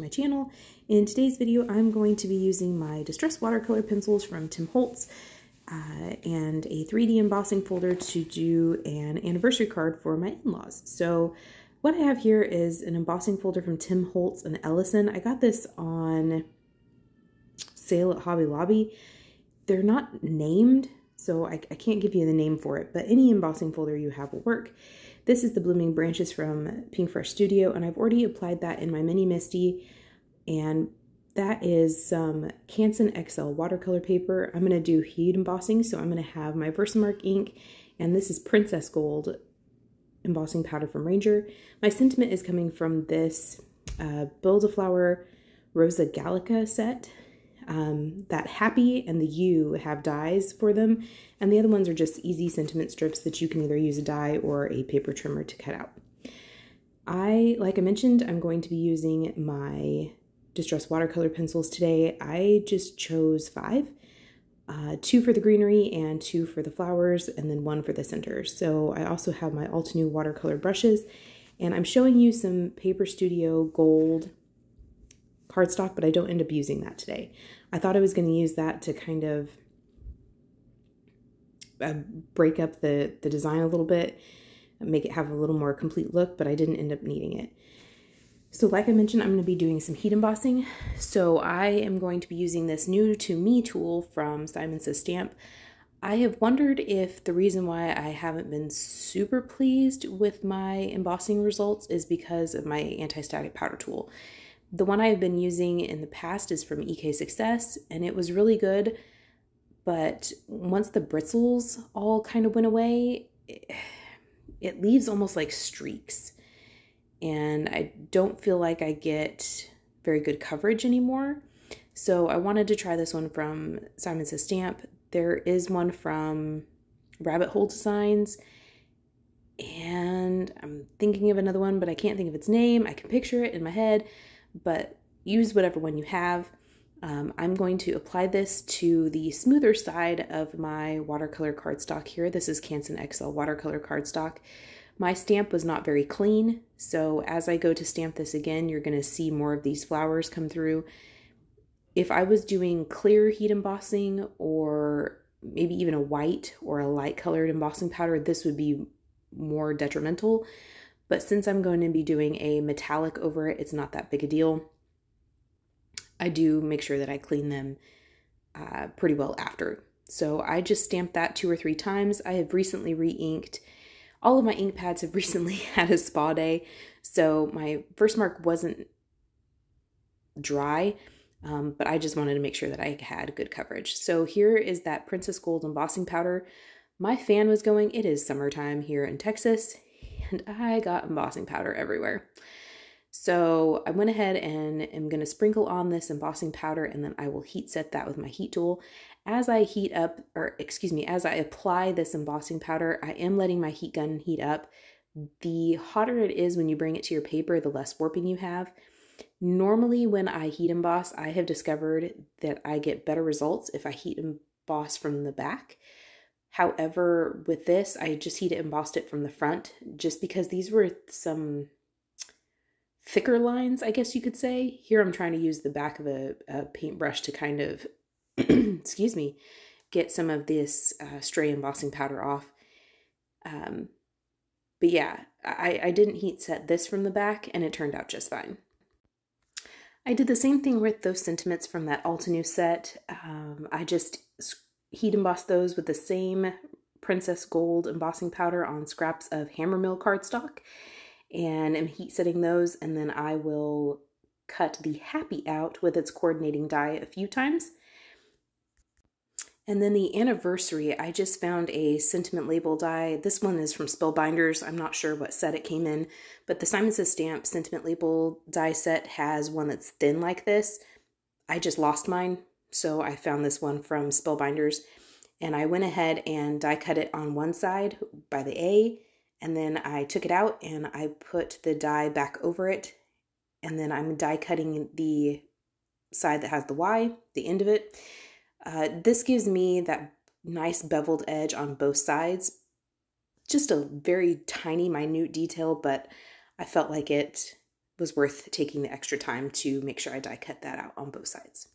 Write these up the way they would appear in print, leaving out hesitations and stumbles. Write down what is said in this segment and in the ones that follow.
my channel. In today's video, I'm going to be using my Distress Watercolor pencils from Tim Holtz and a 3D embossing folder to do an anniversary card for my in-laws. So what I have here is an embossing folder from Tim Holtz and Ellison. I got this on sale at Hobby Lobby. They're not named, so I can't give you the name for it, but any embossing folder you have will work. This is the Blooming Branches from Pinkfresh Studio, and I've already applied that in my Mini Misty, and that is some CANSON XL watercolor paper. I'm going to do heat embossing, so I'm going to have my VERSAMARK ink, and this is Princess Gold embossing powder from Ranger. My sentiment is coming from this Build-A-Flower ROSA GALLICA set. That Happy and the U have dies for them, and the other ones are just easy sentiment strips that you can either use a die or a paper trimmer to cut out. Like I mentioned, I'm going to be using my Distress Watercolor pencils today. I just chose 5, 2 for the greenery and 2 for the flowers, and then 1 for the center. So I also have my Altenew watercolor brushes, and I'm showing you some Paper Studio Gold cardstock, but I don't end up using that today. I thought I was going to use that to kind of break up the design a little bit, make it have a little more complete look, but I didn't end up needing it. So like I mentioned, I'm going to be doing some heat embossing. So I am going to be using this new to me tool from Simon Says Stamp. I have wondered if the reason why I haven't been super pleased with my embossing results is because of my anti-static powder tool. The one I've been using in the past is from EK Success, and it was really good, but once the bristles all kind of went away, it leaves almost like streaks, and I don't feel like I get very good coverage anymore. So I wanted to try this one from Simon Says Stamp. There is one from Rabbit Hole Designs, and I'm thinking of another one, but I can't think of its name. I can picture it in my head, but use whatever one you have. I'm going to apply this to the smoother side of my watercolor cardstock here. This is CANSON XL watercolor cardstock. My stamp was not very clean, so as I go to stamp this again, you're going to see more of these flowers come through. If I was doing clear heat embossing, or maybe even a white or a light colored embossing powder, this would be more detrimental. But since I'm going to be doing a metallic over it, it's not that big a deal. I do make sure that I clean them pretty well after. So I just stamped that 2 or 3 times. I have recently re-inked. All of my ink pads have recently had a spa day, so my VERSAMARK wasn't dry, but I just wanted to make sure that I had good coverage. So here is that Princess Gold embossing powder. My fan was going. It is summertime here in Texas, and I got embossing powder everywhere. So I went ahead and am going to sprinkle on this embossing powder, and then I will heat set that with my heat tool. As I heat up, as I apply this embossing powder, I am letting my heat gun heat up. The hotter it is when you bring it to your paper, the less warping you have. Normally when I heat emboss, I have discovered that I get better results if I heat emboss from the back. However, with this, I just heat embossed it from the front, just because these were some thicker lines, I guess you could say. Here I'm trying to use the back of a paintbrush to kind of, excuse me, get some of this stray embossing powder off. But yeah, I didn't heat set this from the back, and it turned out just fine. I did the same thing with those sentiments from that Altenew set. I just heat embossed those with the same Princess Gold embossing powder on scraps of HAMMERMILL cardstock, and I'm heat setting those, and then I will cut the Happy out with its coordinating die a few times. And then the Anniversary, I just found a sentiment label die. This one is from Spellbinders. I'm not sure what set it came in, but the Simon Says Stamp sentiment label die set has one that's thin like this. I just lost mine, so I found this one from Spellbinders, and I went ahead and die cut it on one side by the A, and then I took it out and I put the die back over it, and then I'm die cutting the side that has the Y, the end of it. This gives me that nice beveled edge on both sides. Just a very tiny, minute detail, but I felt like it was worth taking the extra time to make sure I die cut that out on both sides.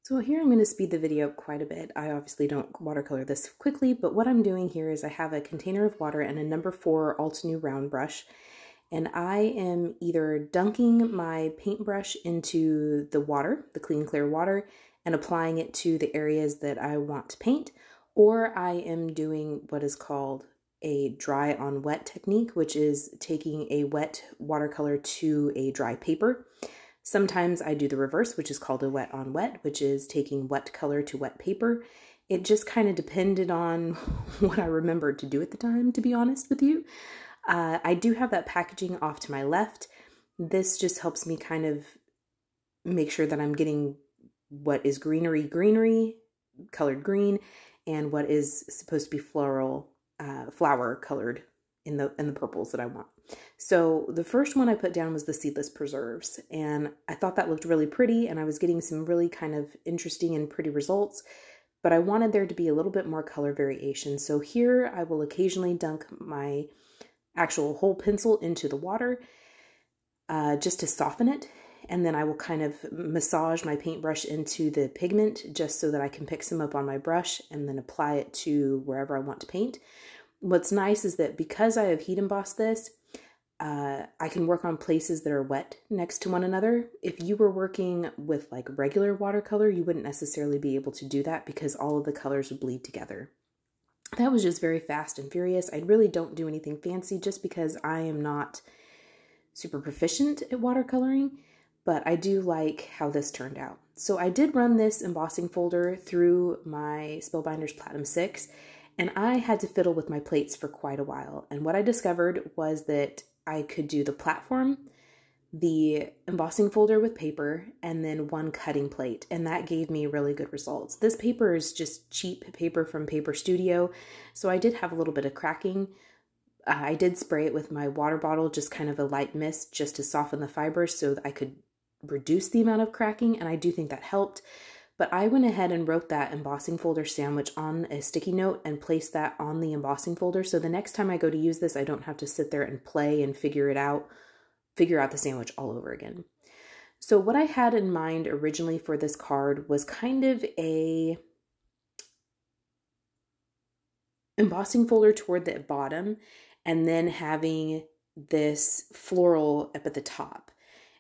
So here I'm going to speed the video up quite a bit. I obviously don't watercolor this quickly, but what I'm doing here is I have a container of water and a number 4 Altenew round brush, and I am either dunking my paintbrush into the water, the clean clear water, and applying it to the areas that I want to paint, or I am doing what is called a dry on wet technique, which is taking a wet watercolor to a dry paper. Sometimes I do the reverse, which is called a wet on wet, which is taking wet color to wet paper. It just kind of depended on what I remembered to do at the time, to be honest with you. I do have that packaging off to my left. This just helps me kind of make sure that I'm getting what is greenery, colored green, and what is supposed to be flower colored in the purples that I want. So the first one I put down was the seedless preserves, and I thought that looked really pretty, and I was getting some really kind of interesting and pretty results, but I wanted there to be a little bit more color variation. So here I will occasionally dunk my actual whole pencil into the water just to soften it, and then I will kind of massage my paintbrush into the pigment just so that I can pick some up on my brush and then apply it to wherever I want to paint. What's nice is that because I have heat embossed this, I can work on places that are wet next to one another. If you were working with like regular watercolor, you wouldn't necessarily be able to do that because all of the colors would bleed together. That was just very fast and furious. I really don't do anything fancy just because I am not super proficient at watercoloring, but I do like how this turned out. So I did run this embossing folder through my Spellbinders Platinum 6, and I had to fiddle with my plates for quite a while. And what I discovered was that I could do the platform, the embossing folder with paper, and then one cutting plate, and that gave me really good results. This paper is just cheap paper from Paper Studio, so I did have a little bit of cracking. I did spray it with my water bottle, just kind of a light mist, just to soften the fibers so that I could reduce the amount of cracking, and I do think that helped. But I went ahead and wrote that embossing folder sandwich on a sticky note and placed that on the embossing folder, so the next time I go to use this, I don't have to sit there and play and figure out the sandwich all over again. So what I had in mind originally for this card was kind of a embossing folder toward the bottom, and then having this floral up at the top,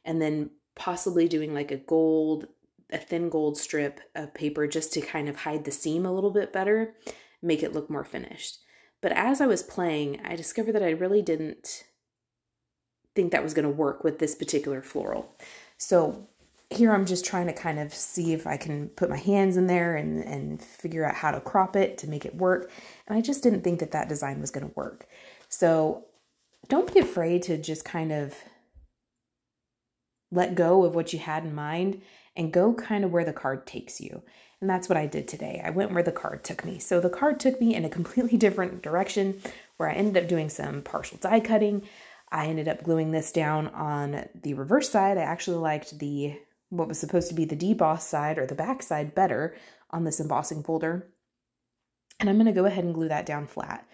and then possibly doing like a thin gold strip of paper just to kind of hide the seam a little bit better, make it look more finished. But as I was playing, I discovered that I really didn't think that was going to work with this particular floral. So here I'm just trying to kind of see if I can put my hands in there and figure out how to crop it to make it work. And I just didn't think that that design was going to work. So don't be afraid to just kind of let go of what you had in mind and go kind of where the card takes you. And that's what I did today. I went where the card took me. So the card took me in a completely different direction, where I ended up doing some partial die cutting. I ended up gluing this down on the reverse side. I actually liked what was supposed to be the deboss side or the back side better on this embossing folder. And I'm going to go ahead and glue that down flat.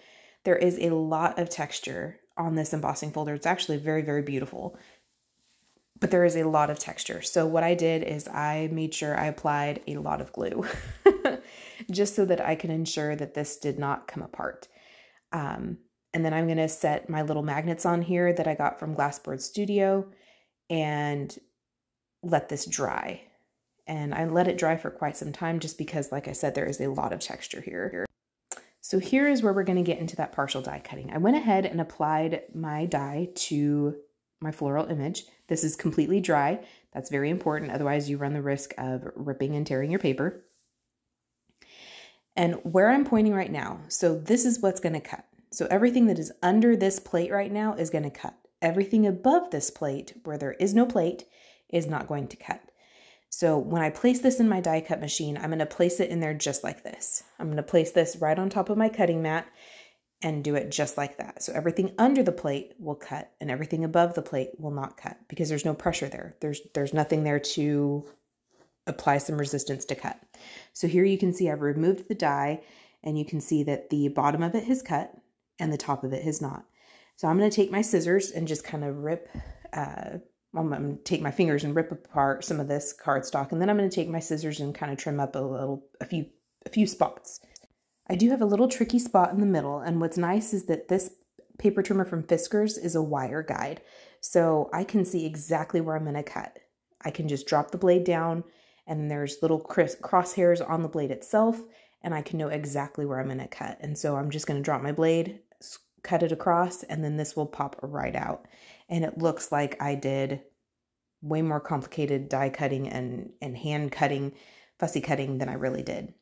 There is a lot of texture on this embossing folder. It's actually very, very beautiful, but there is a lot of texture. So what I did is I made sure I applied a lot of glue just so that I can ensure that this did not come apart. And then I'm going to set my little magnets on here that I got from Glassboard Studio and let this dry. And I let it dry for quite some time just because, like I said, there is a lot of texture here. So here is where we're going to get into that partial die cutting. I went ahead and applied my die to my floral image. This is completely dry. That's very important. Otherwise, you run the risk of ripping and tearing your paper. And where I'm pointing right now, so this is what's going to cut. So everything that is under this plate right now is going to cut. Everything above this plate, where there is no plate, is not going to cut. So when I place this in my die cut machine, I'm going to place it in there just like this. I'm going to place this right on top of my cutting mat and do it just like that. So everything under the plate will cut and everything above the plate will not cut because there's no pressure there. There's nothing there to apply some resistance to cut. So here you can see I've removed the die, and you can see that the bottom of it has cut and the top of it has not. So I'm going to take my scissors and just kind of rip I'm going to take my fingers and rip apart some of this cardstock, and then I'm going to take my scissors and kind of trim up a few spots. I do have a little tricky spot in the middle, and what's nice is that this paper trimmer from Fiskars is a wire guide, so I can see exactly where I'm going to cut. I can just drop the blade down, and there's little crosshairs on the blade itself, and I can know exactly where I'm going to cut. And so I'm just going to drop my blade, cut it across, and then this will pop right out. And it looks like I did way more complicated die cutting and hand cutting, fussy cutting than I really did.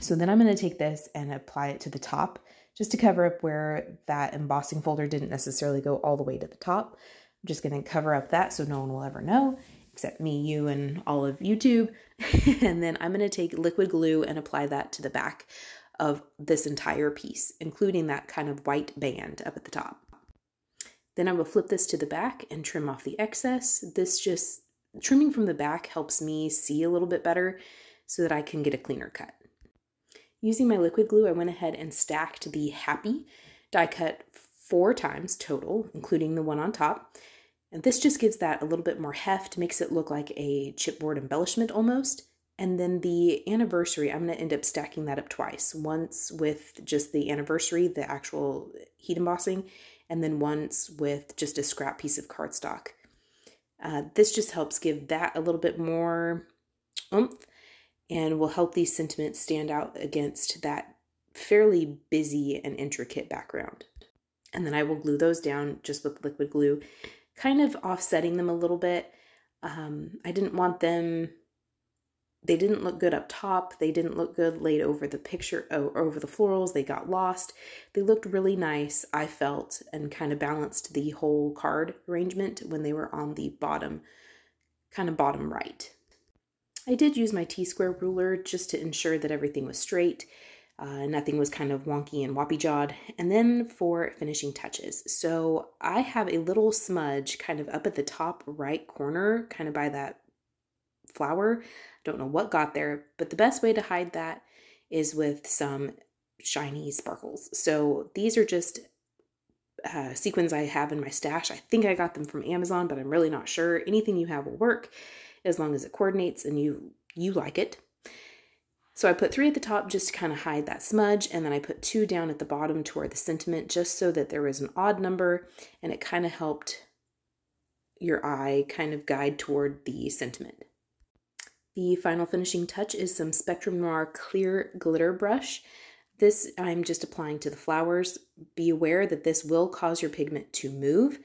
So then I'm going to take this and apply it to the top just to cover up where that embossing folder didn't necessarily go all the way to the top. I'm just going to cover up that so no one will ever know, except me, you, and all of YouTube. And then I'm going to take liquid glue and apply that to the back of this entire piece, including that kind of white band up at the top. Then I will flip this to the back and trim off the excess. Trimming from the back helps me see a little bit better so that I can get a cleaner cut. Using my liquid glue, I went ahead and stacked the Happy die cut 4 times total, including the one on top. And this just gives that a little bit more heft, makes it look like a chipboard embellishment almost. And then the Anniversary, I'm going to end up stacking that up twice. Once with just the Anniversary, the actual heat embossing, and then once with just a scrap piece of cardstock. This just helps give that a little bit more oomph and will help these sentiments stand out against that fairly busy and intricate background. And then I will glue those down just with liquid glue, kind of offsetting them a little bit. I didn't want them, they didn't look good up top. They didn't look good laid over the picture, over the florals. They got lost. They looked really nice, I felt, and kind of balanced the whole card arrangement when they were on the bottom, kind of bottom right. I did use my T-square ruler just to ensure that everything was straight. Nothing was kind of wonky and woppy-jawed. And then for finishing touches. So I have a little smudge kind of up at the top right corner, kind of by that flower. Don't know what got there, but the best way to hide that is with some shiny sparkles. So these are just sequins I have in my stash. I think I got them from Amazon, but I'm really not sure. Anything you have will work as long as it coordinates and you like it. So I put 3 at the top just to kind of hide that smudge, and then I put 2 down at the bottom toward the sentiment just so that there was an odd number, and it kind of helped your eye kind of guide toward the sentiment. The final finishing touch is some Spectrum Noir clear glitter brush. This I'm just applying to the flowers. Be aware that this will cause your pigment to move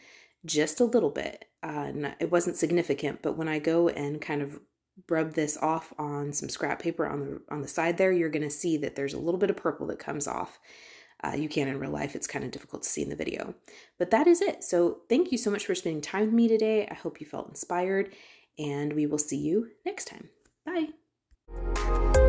just a little bit. It wasn't significant, but when I go and kind of rub this off on some scrap paper on the side there, you're going to see that there's a little bit of purple that comes off. You can in real life. It's kind of difficult to see in the video. But that is it. So thank you so much for spending time with me today. I hope you felt inspired, and we will see you next time. Bye.